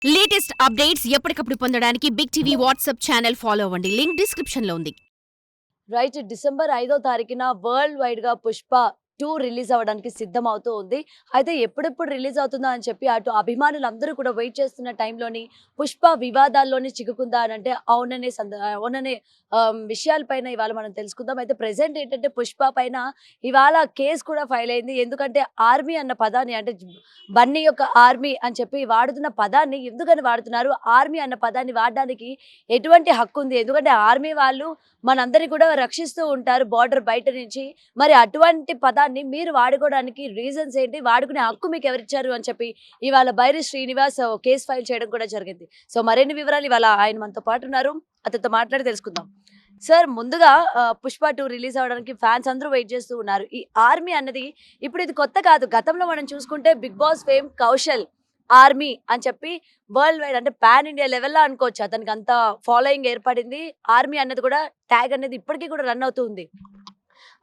Latest updates ఎప్పటికప్పుడు పొందడానికి big TV WhatsApp channel follow అవ్వండి. లింక్ డిస్క్రిప్షన్ లో ఉంది. రైట్. డిసెంబర్ 5వ తారీఖున వరల్డ్ వైడ్‌గా 'పుష్ప 2' రిలీజ్ అవ్వడానికి సిద్ధమవుతూ ఉంది. అయితే ఎప్పుడెప్పుడు రిలీజ్ అవుతుందా అని చెప్పి అటు అభిమానులందరూ కూడా వెయిట్ చేస్తున్న టైంలోని 'పుష్ప' వివాదాల్లోనే చిక్కుకుందా అనంటే అవుననే విషయాలపైన ఇవాళ మనం తెలుసుకుందాం. అయితే ప్రెజెంట్ ఏంటంటే 'పుష్ప' పైన ఇవాళ కేస్ కూడా ఫైల్ అయింది. ఎందుకంటే ఆర్మీ అన్న పదాన్ని అంటే బన్నీ యొక్క ఆర్మీ అని చెప్పి వాడుతున్న పదాన్ని ఎందుకని వాడుతున్నారు? ఆర్మీ అన్న పదాన్ని వాడడానికి ఎటువంటి హక్కుంది? ఎందుకంటే ఆర్మీ వాళ్ళు మనందరిని కూడా రక్షిస్తూ ఉంటారు బోర్డర్ బయట నుంచి. మరి అటువంటి పదాన్ని మీరు వాడుకోవడానికి రీజన్స్ ఏంటి? వాడుకునే హక్కు మీకు ఎవరిచ్చారు అని చెప్పి ఇవాళ బైరి శ్రీనివాస్ కేస్ ఫైల్ చేయడం కూడా జరిగింది. సో మరిన్ని వివరాలు ఇవాళ ఆయన మనతో పాటు ఉన్నారు. అతనితో మాట్లాడి తెలుసుకుందాం. సార్, ముందుగా 'పుష్ప 2' రిలీజ్ అవ్వడానికి ఫ్యాన్స్ అందరూ వెయిట్ చేస్తూ ఉన్నారు. ఈ ఆర్మీ అన్నది ఇప్పుడు ఇది కొత్త కాదు. గతంలో మనం చూసుకుంటే 'Bigg Boss' fame Kaushal army అని చెప్పి వరల్డ్ వైడ్ అంటే పాన్ ఇండియా లెవెల్‌లో అనుకోవచ్చు. అతనికి అంత ఫాలోయింగ్ ఏర్పడింది. ఆర్మీ అన్నది కూడా ట్యాగ్ అనేది ఇప్పటికి కూడా రన్ అవుతూ ఉంది.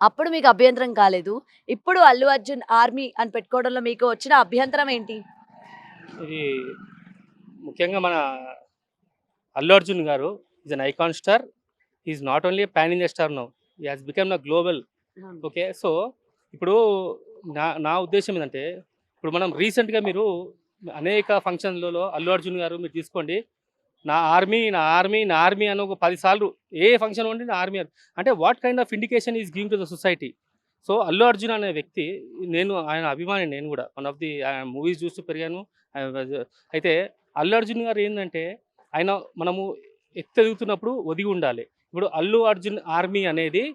అప్పుడు మీకు అభ్యంతరం కాలేదు. ఇప్పుడు అల్లు అర్జున్ ఆర్మీ అని పెట్టుకోవడంలో మీకు వచ్చిన అభ్యంతరం ఏంటి? ఇది ముఖ్యంగా మన అల్లు అర్జున్ గారు is an icon star. Is not only pan India star now. He has become the global. Okay. So ఇప్పుడు నా ఉద్దేశం ఏంటంటే, ఇప్పుడు మనం రీసెంట్గా మీరు అనేక ఫంక్షన్లలో అల్లు అర్జున్ గారు మీరు తీసుకోండి, నా ఆర్మీ నా ఆర్మీ నా ఆర్మీ అని ఒక 10 సార్లు ఏ ఫంక్షన్ ఉండి నా ఆర్మీ అంటే what kind of indication is giving to the society. So Allu Arjun అనే వ్యక్తి, ఆయన అభిమాని. నేను కూడా వన్ ఆఫ్ ది మూవీస్ చూస్తూ పెరిగాను. అయితే అల్లు అర్జున్ గారు ఏంటంటే, ఆయన మనము ఎదుగుతున్నప్పుడు ఒదిగి ఉండాలి. ఇప్పుడు అల్లు అర్జున్ ఆర్మీ అనేది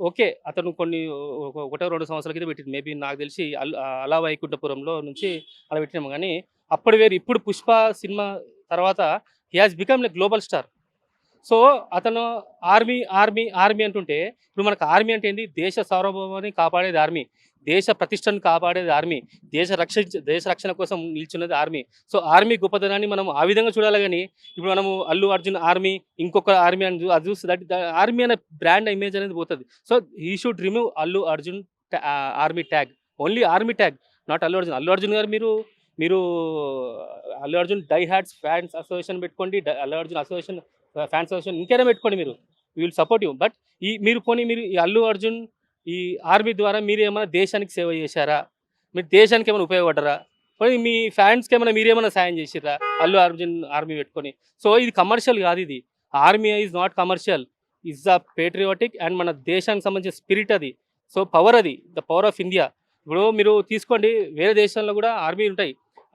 ఓకే, అతను కొన్ని ఒకటో 2 సంవత్సరాల కింద పెట్టింది. మేబీ నాకు తెలిసి అలా వైకుంఠపురంలో నుంచి అలా పెట్టినాము. కానీ అప్పుడు వేరు. ఇప్పుడు 'పుష్ప' సినిమా తర్వాత he has become a global star. So అతను ఆర్మీ ఆర్మీ ఆర్మీ అంటుంటే, ఇప్పుడు మనకు ఆర్మీ అంటే ఏంది? దేశ సార్వభౌమాన్ని కాపాడేది ఆర్మీ, దేశ ప్రతిష్టను కాపాడేది ఆర్మీ, దేశ రక్షణ కోసం నిల్చున్నది ఆర్మీ. సో ఆర్మీ గొప్పతనాన్ని మనం ఆ విధంగా చూడాలి. కానీ ఇప్పుడు మనము అల్లు అర్జున్ ఆర్మీ, ఇంకొక ఆర్మీ అని అది చూస్తే ఆర్మీ అనే బ్రాండ్ ఇమేజ్ అనేది పోతుంది. So he should remove Allu Arjun army tag. Only army tag, not Allu Arjun. Allu Arjun గారు మీరు Allu Arjun die hards fans association పెట్టుకోండి, Allu Arjun association fans association ఇంకేనా పెట్టుకోండి. మీరు విల్ సపోర్ట్ యూ. బట్ మీరు ఈ అల్లు అర్జున్ ఈ ఆర్మీ ద్వారా మీరు ఏమైనా దేశానికి సేవ చేశారా? మీరు దేశానికి ఏమైనా ఉపయోగపడ్డారా? పోనీ మీ ఫ్యాన్స్కి ఏమైనా మీరేమైనా సాయం చేసిర్రా అల్లు అర్జున్ ఆర్మీ పెట్టుకొని? సో ఇది కమర్షియల్ కాదు. ఇది army is not commercial, is the patriotic and మన దేశానికి సంబంధించిన స్పిరిట్ అది. సో పవర్ అది, ద పవర్ ఆఫ్ ఇండియా. ఇప్పుడు మీరు తీసుకోండి, వేరే దేశాల్లో కూడా ఆర్మీ ఉంటాయి.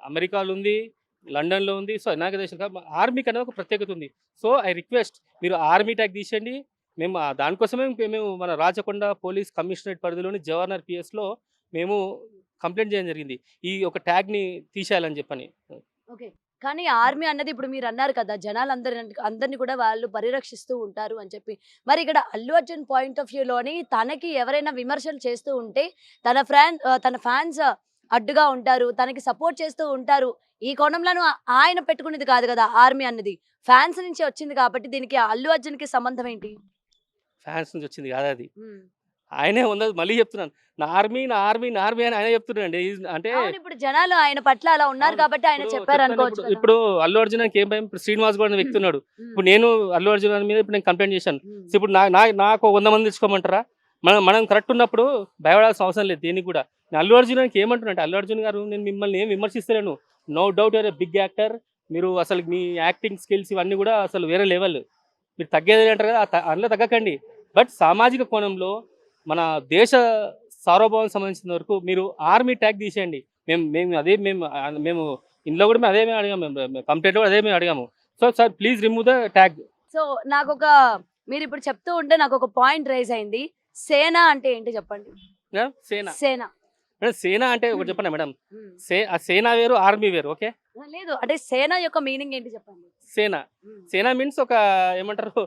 అమెరికాలో ఉంది, లండన్లో ఉంది. సో అనేక దేశాలు ఆర్మీకి అనేది ఒక ప్రత్యేకత ఉంది. సో ఐ రిక్వెస్ట్, మీరు ఆర్మీ ట్యాగ్ తీసేయండి. మేము దానికోసమే మేము మన రాచకొండ పోలీస్ కమిషనరేట్ పరిధిలోని జవహర్నగర్ పిఎస్లో మేము కంప్లైంట్ చేయడం జరిగింది, ఈ ఒక ట్యాగ్ని తీసేయాలని చెప్పని. ఓకే. కానీ ఆర్మీ అన్నది ఇప్పుడు మీరు అన్నారు కదా, అందరిని కూడా వాళ్ళు పరిరక్షిస్తూ ఉంటారు అని చెప్పి. మరి ఇక్కడ అల్లు అర్జున్ పాయింట్ ఆఫ్ వ్యూలోని తనకి ఎవరైనా విమర్శలు చేస్తూ ఉంటే తన ఫ్యాన్స్ అడ్డుగా ఉంటారు, తనకి సపోర్ట్ చేస్తూ ఉంటారు. ఈ కోణంలోనూ ఆయన పెట్టుకునేది కాదు కదా ఆర్మీ అన్నది. ఫ్యాన్స్ నుంచి వచ్చింది కాబట్టి దీనికి అల్లు అర్జున్‌కి సంబంధం ఏంటి? ఫ్యాన్స్ నుంచి వచ్చింది కాదు అది. ఆయనే ఉన్నది. మళ్ళీ చెప్తున్నాను, నా ఆర్మీ నా ఆర్మీ నా ఆర్మీ అని ఆయన చెప్తున్నాడు. అంటే అవును, ఇప్పుడు జనాలు ఆయన పట్ల అలా ఉన్నారు కాబట్టి ఆయన చెప్పారు అనుకోవచ్చు కదా. ఇప్పుడు అల్లు అర్జున్ ఏం భయం? ఇప్పుడు శ్రీనివాస్ కూడా వ్యక్తి ఉన్నాడు. ఇప్పుడు నేను అల్లు అర్జున్ మీద ఇప్పుడు నేను కంప్లైంట్ చేశాను. సో ఇప్పుడు నాకు 100 మంది తెచ్చుకోమంటారా? మనం కరెక్ట్ ఉన్నప్పుడు భయపడాల్సిన అవసరం లేదు దేనికి కూడా. నేను అల్లు అర్జున్కి ఏమంటున్నాను, అల్లు అర్జున్ గారు, నేను మిమ్మల్ని ఏం విమర్శిస్తలేను. No doubt you are a big actor. మీరు అసలు మీ యాక్టింగ్ స్కిల్స్ ఇవన్నీ కూడా అసలు వేరే లెవెల్. మీరు తగ్గేది అంటారు కదా, అందులో తగ్గకండి. బట్ సామాజిక కోణంలో మన దేశ సార్వభౌమానికి సంబంధించిన వరకు మీరు ఆర్మీ ట్యాగ్ తీసేయండి. మేము ఇంట్లో కూడా మేము అదే అడిగాము, మేము కంప్లైంట్ కూడా అదే మేము అడిగాము. So sir please remove the tag. So మీరు ఇప్పుడు చెప్తూ ఉంటే నాకు ఒక పాయింట్ రైజ్ అయింది. సేన అంటే ఏంటి చెప్పండి? సేన సేన మేడం, సేన అంటే ఒకటి చెప్పండి మేడం. సేన వేరు, ఆర్మీ వేరు. ఓకే, లేదు అంటే సేన యొక్క మీనింగ్ ఏంటి చెప్పండి? సేన మీన్స్ ఒక ఏమంటారు,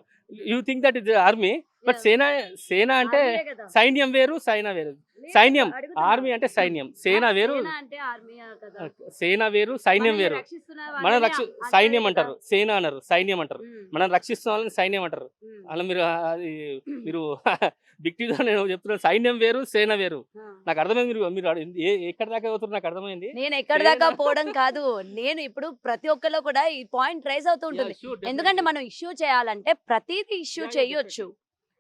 you think that is army. But Yes. సేన అంటే ఆర్మీయే కదా. సైన్యం వేరు, సైనా వేరు. లేదు, సైన్యం అడుగుతున్నా. ఆర్మీ అంటే సైన్యం, సేన వేరు, సేన అంటే ఆర్మీయే కదా. సేన వేరు, సైన్యం మనల్ని వేరు. రక్షిస్తున్న మనం వాళ్ళనే సైన్యం అంటారే అంటారు, సేన అనరు, సైన్యం అంటారు. కదా. మనం రక్షిస్తున్న వాళ్ళని సైన్యం అంటారు. అలా మీరు అది మీరు బిగ్ టీలో నేను చెప్తున్నాను, సైన్యం వేరు, సేన వేరు. నాకు అర్థమైంది. మీరు మీరు ఎక్కడ దాకా అవుతారు నాకు అర్థమైంది. నేను ఎక్కడ దాకా పోవడం కాదు, నేను ఇప్పుడు ప్రతి ఒక్కరిలో కూడా ఈ పాయింట్ రైజ్ అవుతూ ఉంటుంది. ఎందుకంటే మనం ఇష్యూ చేయాలంటే ప్రతిదీ ఇష్యూ చేయొచ్చు.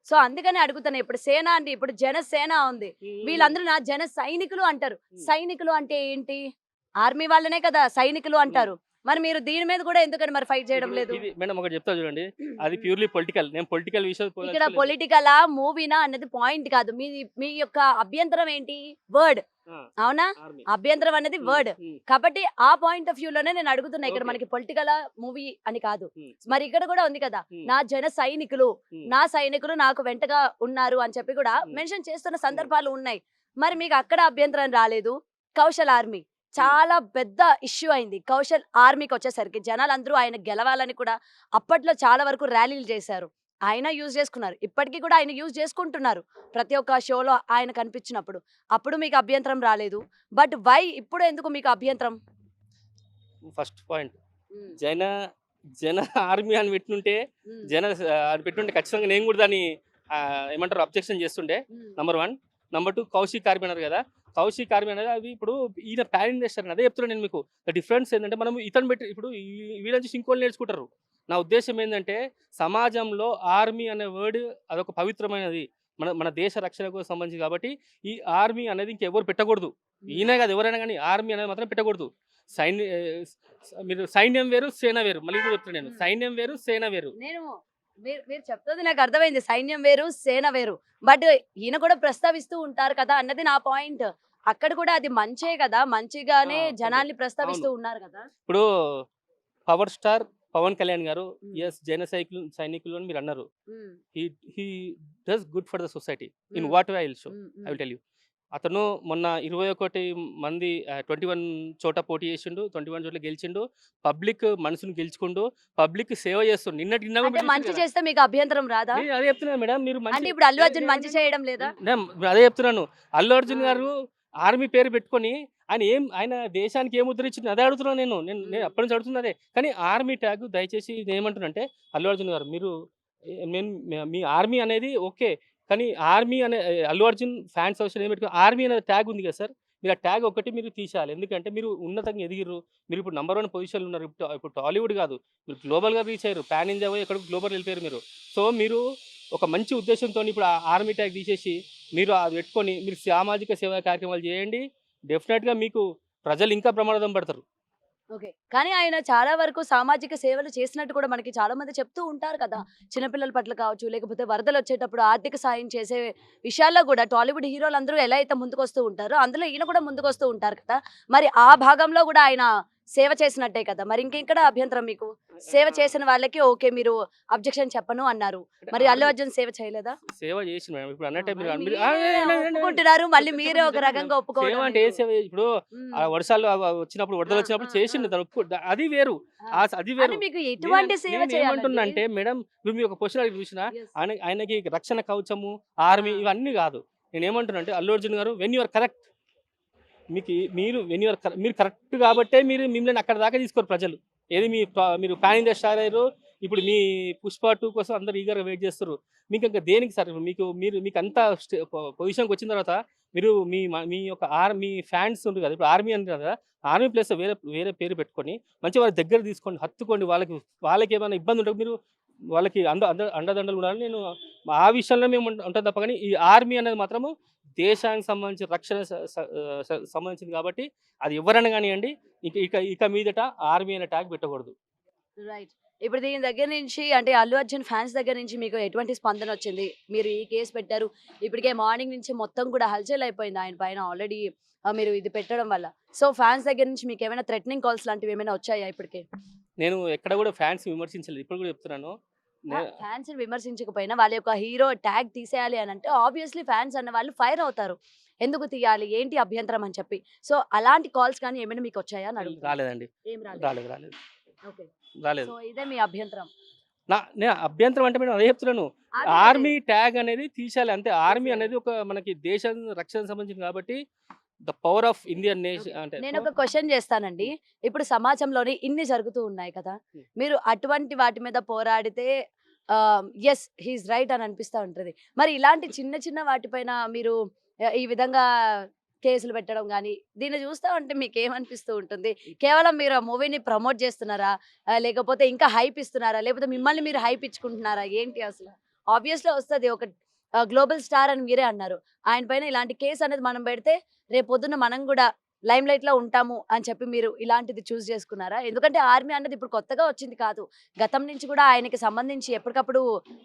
సో అందుకని అడుగుతాను. ఇప్పుడు సేన అంటే ఇప్పుడు జనసేన ఉంది, వీళ్ళందరూ నా జన సైనికులు అంటారు. సైనికులు అంటే ఏంటి? ఆర్మీ వాళ్ళనే కదా సైనికులు అంటారు. మరి మీరు దీని మీద కూడా ఎందుకని మరి ఫైట్ చేయడం లేదు? మేడం ఒకటి చెప్తా చూడండి, అది ప్యూర్లీ పొలిటికల్. నేను పొలిటికల్ విషయం ఇక్కడ పొలిటికలా మూవీనా అన్నది పాయింట్ కాదు. మీ యొక్క అభ్యంతరం ఏంటి? వర్డ్, అవునా? అభ్యంతరం అనేది వర్డ్. కాబట్టి ఆ పాయింట్ ఆఫ్ వ్యూ లోనే నేను అడుగుతున్నా. ఇక్కడ Okay. మనకి పొలిటికల్ మూవీ అని కాదు. Hmm. మరి ఇక్కడ కూడా ఉంది కదా, నా జన సైనికులు, నా సైనికులు నాకు వెంటగా ఉన్నారు అని చెప్పి కూడా మెన్షన్ చేస్తున్న సందర్భాలు ఉన్నాయి. మరి మీకు అక్కడ అభ్యంతరం రాలేదు. కౌశల్ ఆర్మీ చాలా పెద్ద ఇష్యూ అయింది. కౌశల్ ఆర్మీకి వచ్చేసరికి జనాలందరూ ఆయన గెలవాలని కూడా అప్పట్లో చాలా వరకు ర్యాలీలు చేశారు. ఆయన యూజ్ చేసుకున్నారు, ఇప్పటికీ కూడా ఆయన యూజ్ చేసుకుంటున్నారు ప్రతి ఒక్క షోలో ఆయన కనిపించినప్పుడు. అప్పుడు మీకు అభ్యంతరం రాలేదు. బట్ వై ఇప్పుడు ఎందుకు మీకు అభ్యంతరం? ఫస్ట్ పాయింట్, జన జన ఆర్మీ అని పెట్టుంటే, జన అని పెట్టుంటే ఖచ్చితంగా నేను కూడా దాన్ని ఏమంటారు అబ్జెక్షన్ చేస్తుండే. నంబర్ 1. నంబర్ 2, కౌశిక్ ఆర్మీ అన్నారు కదా. కౌశిక్ ఆర్మీ అనేది అది ఇప్పుడు ఈయన ప్యాన్ ఇండస్ట్రీ అదే చెప్తున్నాను నేను మీకు. డిఫరెన్స్ ఏంటంటే మనం ఇతను పెట్టి ఇప్పుడు వీళ్ళని చూసి ఇంకోళ్ళు నేర్చుకుంటారు. నా ఉద్దేశం ఏంటంటే సమాజంలో ఆర్మీ అనే వర్డ్ అదొక పవిత్రమైనది, మన మన దేశ రక్షణకు సంబంధించి. కాబట్టి ఈ ఆర్మీ అనేది ఇంకెవరు పెట్టకూడదు. ఈయనే కాదు, ఎవరైనా కానీ ఆర్మీ అనేది మాత్రం పెట్టకూడదు. మీరు సైన్యం వేరు, సేన వేరు. మళ్ళీ కూడా చెప్తాను నేను, సైన్యం వేరు, సేన వేరు. నేను మీరు చెప్తుంది నాకు అర్థమైంది, సైన్యం వేరు సేన వేరు. బట్ ఈయన కూడా ప్రస్తావిస్తూ ఉంటారు కదా అన్నది నా పాయింట్. అక్కడ కూడా అది మంచే కదా, మంచిగానే జనాల్ని ప్రస్తావిస్తూ ఉన్నారు కదా. ఇప్పుడు పవర్ స్టార్ పవన్ కళ్యాణ్ గారు ఎస్ జన సైనికులు అని మీరు అన్నారు. He does good for the society in what way I will show, I will tell you. అతను మొన్న 21 మంది 21 చోట పోటీ చేసిండు, 21 చోట్ల గెలిచిండు. పబ్లిక్ మనసును గెలుచుకుండు, పబ్లిక్ సేవ చేస్తుండు. అంటే మంచి చేస్తే మీకు అభ్యంతరం రాదా? అదే చెప్తున్నాను మేడం. మీరు అంటే ఇప్పుడు అల్లు అర్జున్ మంచి చేయడం లేదా? అదే చెప్తున్నాను. అల్లు అర్జున్ గారు ఆర్మీ పేరు పెట్టుకొని ఆయన దేశానికి ఏం ముద్రించింది అదే అడుగుతున్నాను నేను. నేను అప్పటి నుంచి అడుగుతున్నా అదే. కానీ ఆర్మీ ట్యాగ్ దయచేసి ఇది ఏమంటున్నానంటే, అల్లు అర్జున్ గారు మీరు మీ ఆర్మీ అనేది ఓకే, కానీ ఆర్మీ అనే అల్లు అర్జున్ ఫ్యాన్స్ అవసరం ఏం పెట్టుకుని ఆర్మీ అనే ట్యాగ్ ఉంది కదా సార్, మీరు ఆ ట్యాగ్ ఒకటి మీరు తీసేయాలి. ఎందుకంటే మీరు ఉన్నతంగా ఎదిగిర్రు, మీరు ఇప్పుడు నంబర్ 1 పొజిషన్లో ఉన్నారు. ఇప్పుడు టాలీవుడ్ కాదు, మీరు గ్లోబల్గా రీచ్ అయ్యారు, ప్యాన్ ఇండియా పోయి ఎక్కడికి గ్లోబల్ వెళ్ళిపోయారు మీరు. సో మీరు ఒక మంచి ఉద్దేశంతో ఇప్పుడు ఆ ఆర్మీ ట్యాగ్ తీసేసి మీరు అది పెట్టుకొని మీరు సామాజిక సేవా కార్యక్రమాలు చేయండి. డెఫినెట్గా మీకు ప్రజలు ఇంకా ప్రమాదం పడతారు. ఓకే, కానీ ఆయన చాలా వరకు సామాజిక సేవలు చేసినట్టు కూడా మనకి చాలా మంది చెప్తూ ఉంటారు కదా. చిన్నపిల్లల పట్ల కావచ్చు, లేకపోతే వరదలు వచ్చేటప్పుడు ఆర్థిక సాయం చేసే విషయాల్లో కూడా టాలీవుడ్ హీరోలు అందరూ ఎలా అయితే ముందుకొస్తూ ఉంటారో అందులో ఈయన కూడా ముందుకొస్తూ ఉంటారు కదా. మరి ఆ భాగంలో కూడా ఆయన సేవ చేసినట్టే కదా. మరి ఇంకెక్కడ అభ్యంతరం మీకు? సేవ చేసిన వాళ్ళకి ఓకే మీరు అబ్జెక్షన్ చెప్పను అన్నారు. మరి అల్లు అర్జున్ సేవ చేయలేదా? సేవ చేసి మేడం ఇప్పుడు అన్నట్టే మీరు మరి మీరే ఒప్పుకుంటున్నారు, మళ్ళీ మీరే ఒక రకంగా సేవ ఒప్పుకోవడం అంటే ఏ లేదు. సేవ? ఇప్పుడు ఆ వర్షాలు వచ్చినప్పుడు వరదలు వచ్చినప్పుడు చేసిండు తను అది వేరు, అది వేరు. అంటే మీకు ఎటువంటి సేవ ఏమంటున్నా అంటే చేయాలండి? మేడం, ఇప్పుడు మీరు ఒక క్వశ్చన్ అడిగి చూసిన Yes. ఆయనకి రక్షణ కవచము, ఆర్మీ ఇవన్నీ కాదు. నేను ఏమంటున్నా అంటే అల్లు అర్జున్ గారు వెన్ యూఆర్ కరెక్ట్, మీరు కరెక్ట్ కాబట్టే మిమ్మల్ని అక్కడ దాకా తీసుకోరు ప్రజలు. ఏది మీరు ప్యాన్ ఇండియా స్టార్ అయ్యారు. ఇప్పుడు మీ పుష్ప 2 కోసం అందరు ఈగర్గా వెయిట్ చేస్తారు. మీకు ఇంకా దేనికి సార్? మీకు అంత పొజిషన్కి వచ్చిన తర్వాత మీరు మీ యొక్క మీ ఫ్యాన్స్ ఉంటుంది కదా, ఇప్పుడు ఆర్మీ అంటారు కదా, ఆర్మీ ప్లేస్ వేరే పేరు పెట్టుకొని మంచిగా వాళ్ళ దగ్గర తీసుకోండి, హత్తుకోండి. వాళ్ళకి ఏమైనా ఇబ్బంది ఉంటుంది మీరు వాళ్ళకి అండదండలు ఉండాలని నేను ఆ విషయంలో మేము ఉంటాం తప్ప. కానీ ఈ ఆర్మీ అనేది మాత్రము దేశానికి సంబంధించిన రక్షణ సంబంధించింది కాబట్టి అది ఎవరైనా కానివ్వండి, ఇక మీదట ఆర్మీ అనే ట్యాగ్ పెట్టకూడదు. రైట్. ఇప్పుడు దీని దగ్గర నుంచి అంటే అల్లు అర్జున్ ఫ్యాన్స్ దగ్గర నుంచి మీకు ఎటువంటి స్పందన వచ్చింది? మీరు ఈ కేసు పెట్టారు, ఇప్పటికే మార్నింగ్ నుంచి మొత్తం కూడా హల్చల్ అయిపోయింది ఆయన పైన ఆల్రెడీ మీరు ఇది పెట్టడం వల్ల. సో ఫ్యాన్స్ దగ్గర నుంచి మీకు ఏమైనా థ్రెటనింగ్ కాల్స్ లాంటివి ఏమైనా వచ్చాయా ఇప్పటికే? నేను ఎక్కడ కూడా ఫ్యాన్స్ విమర్శించలేదు, ఇప్పుడు కూడా చెప్తున్నాను. ఫ్యాన్స్ విమర్శించకపోయినా వాళ్ళ యొక్క హీరో ట్యాగ్ తీసేయాలి అని అంటే ఆబ్వియస్లీ ఫ్యాన్స్ అన్న వాళ్ళు ఫైర్ అవుతారు. ఎందుకు తీయాలి, ఏంటి అభ్యంతరం అని చెప్పి. సో అలాంటి కాల్స్ కానీ ఏమైనా మీకు వచ్చాయా అని అడుగుతున్నా. రాలేదండి, ఏం రాలేదు. ఓకే, రాలేదు. సో ఇదే మీ అభ్యంతరం. నేను అభ్యంతరం అంటే మేడం అదే చెప్తున్నాను. ఆర్మీ ట్యాగ్ అనేది తీసేయాలి అంతే. ఆర్మీ అనేది ఒక మనకి దేశం రక్షణ సంబంధించింది కాబట్టి the power of Indian nation అంటే నేను ఒక క్వశ్చన్ చేస్తానండి. ఇప్పుడు సమాజంలోని ఇన్ని జరుగుతూ ఉన్నాయి కదా, Hmm. మీరు అటువంటి వాటి మీద పోరాడితే ఎస్ హీస్ రైట్ అని అనిపిస్తూ ఉంటుంది. మరి ఇలాంటి చిన్న చిన్న వాటిపైన మీరు ఈ విధంగా కేసులు పెట్టడం కానీ దీన్ని చూస్తూ ఉంటే మీకు ఏమనిపిస్తూ ఉంటుంది? కేవలం మీరు ఆ మూవీని ప్రమోట్ చేస్తున్నారా, లేకపోతే ఇంకా హైప్ ఇస్తున్నారా, లేకపోతే మిమ్మల్ని మీరు హైప్ ఇచ్చుకుంటున్నారా, ఏంటి అసలు? ఆబ్వియస్లీ వస్తుంది, ఒక గ్లోబల్ స్టార్ అని మీరే అన్నారు. ఆయన పైన ఇలాంటి కేసు అనేది మనం పెడితే రేపు పొద్దున్న మనం కూడా లైమ్ లైట్ లో ఉంటాము అని చెప్పి మీరు ఇలాంటిది చూస్ చేసుకున్నారా? ఎందుకంటే ఆర్మీ అన్నది ఇప్పుడు కొత్తగా వచ్చింది కాదు, గతం నుంచి కూడా ఆయనకి సంబంధించి ఎప్పటికప్పుడు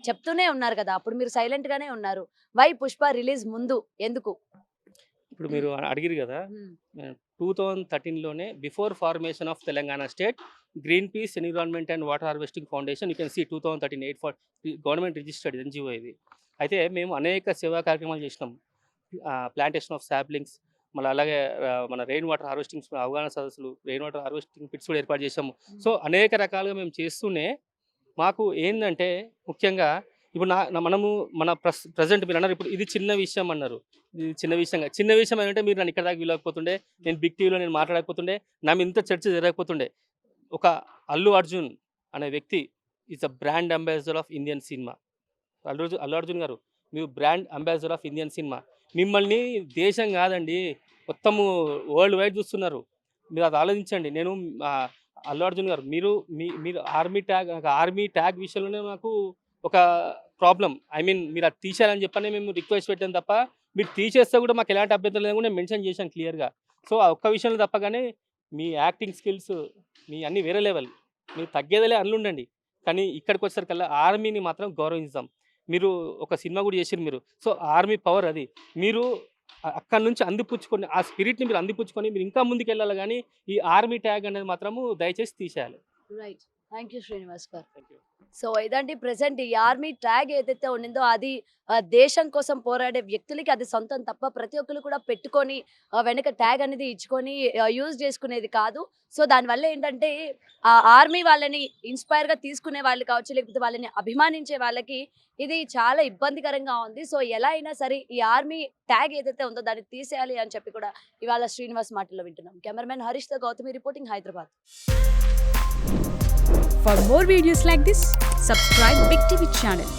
చెప్తూనే ఉన్నారు కదా, అప్పుడు మీరు సైలెంట్ గానే ఉన్నారు. వై పుష్ప రిలీజ్ ముందు ఎందుకు? ఇప్పుడు మీరు అడిగిరు కదా, 2013లోనే before formation of Telangana state green peace environment and water harvesting foundation you can see 2013 government registered NGO ఇది. అయితే మేము అనేక సేవా కార్యక్రమాలు చేసినాం. ప్లాంటేషన్ ఆఫ్ సాప్లింగ్స్, మళ్ళీ అలాగే మన రెయిన్ వాటర్ హార్వెస్టింగ్ అవగాహన సదస్సులు, రెయిన్ వాటర్ హార్వెస్టింగ్ పిట్స్ కూడా ఏర్పాటు చేసాము. సో అనేక రకాలుగా మేము చేస్తూనే మాకు ఏంటంటే ముఖ్యంగా ఇప్పుడు మనము మన ప్రజెంట్ మీరు అన్నారు ఇప్పుడు ఇది చిన్న విషయం అన్నారు. ఇది చిన్న విషయం ఏంటంటే మీరు నన్ను ఇక్కడ దాకా వీలకపోతుండే, నేను బిగ్ టీవీలో నేను మాట్లాడకపోతుండే, నా మీద ఇంత చర్చ జరగకపోతుండే. ఒక అల్లు అర్జున్ అనే వ్యక్తి is a brand ambassador of Indian cinema. Allu Arjun గారు మీరు brand ambassador of Indian cinema. మిమ్మల్ని దేశం కాదండి మొత్తము వరల్డ్ వైడ్ చూస్తున్నారు. మీరు అది ఆలోచించండి. నేను అల్లు అర్జున్ గారు మీరు ఆర్మీ ట్యాగ్ విషయంలోనే నాకు ఒక ప్రాబ్లం. ఐ మీన్ మీరు అది తీసేయాలని చెప్పని మేము రిక్వెస్ట్ పెట్టాం తప్ప, మీరు తీసేస్తే కూడా మాకు ఎలాంటి అభ్యంతరం లేదని కూడా నేను మెన్షన్ చేశాను క్లియర్గా. సో ఆ ఒక్క విషయంలో తప్ప కానీ మీ యాక్టింగ్ స్కిల్స్ మీ అన్నీ వేరే లెవెల్, మీరు తగ్గేదిలే ఉండండి. కానీ ఇక్కడికి వచ్చేసరికల్లా ఆర్మీని మాత్రం గౌరవించాం. మీరు ఒక సినిమా కూడా చేసిరు మీరు. సో ఆర్మీ పవర్ అది. మీరు అక్కడి నుంచి అందిపుచ్చుకొని ఆ స్పిరిట్ని మీరు అందిపుచ్చుకొని మీరు ఇంకా ముందుకు వెళ్ళాలి. కానీ ఈ ఆర్మీ ట్యాగ్ అనేది మాత్రము దయచేసి తీసేయాలి. రైట్, థ్యాంక్ యూ శ్రీనివాస్ గారు. Thank you. సో ఇదండి ప్రెసెంట్ ఈ ఆర్మీ ట్యాగ్ ఏదైతే ఉండిందో అది దేశం కోసం పోరాడే వ్యక్తులకి అది సొంతం తప్ప ప్రతి ఒక్కరు కూడా పెట్టుకొని వెనక ట్యాగ్ అనేది ఇచ్చుకొని యూజ్ చేసుకునేది కాదు. సో దానివల్ల ఏంటంటే ఆ ఆర్మీ వాళ్ళని ఇన్స్పైర్గా తీసుకునే వాళ్ళు కావచ్చు, లేకపోతే వాళ్ళని అభిమానించే వాళ్ళకి ఇది చాలా ఇబ్బందికరంగా ఉంది. సో ఎలా అయినా సరే ఈ ఆర్మీ ట్యాగ్ ఏదైతే ఉందో దాన్ని తీసేయాలి అని చెప్పి కూడా ఇవాళ శ్రీనివాస్ మాటల్లో వింటున్నాం. కెమెరామెన్ హరీష్తో గౌతమి రిపోర్టింగ్, Hyderabad. For more videos like this, subscribe Big TV channel.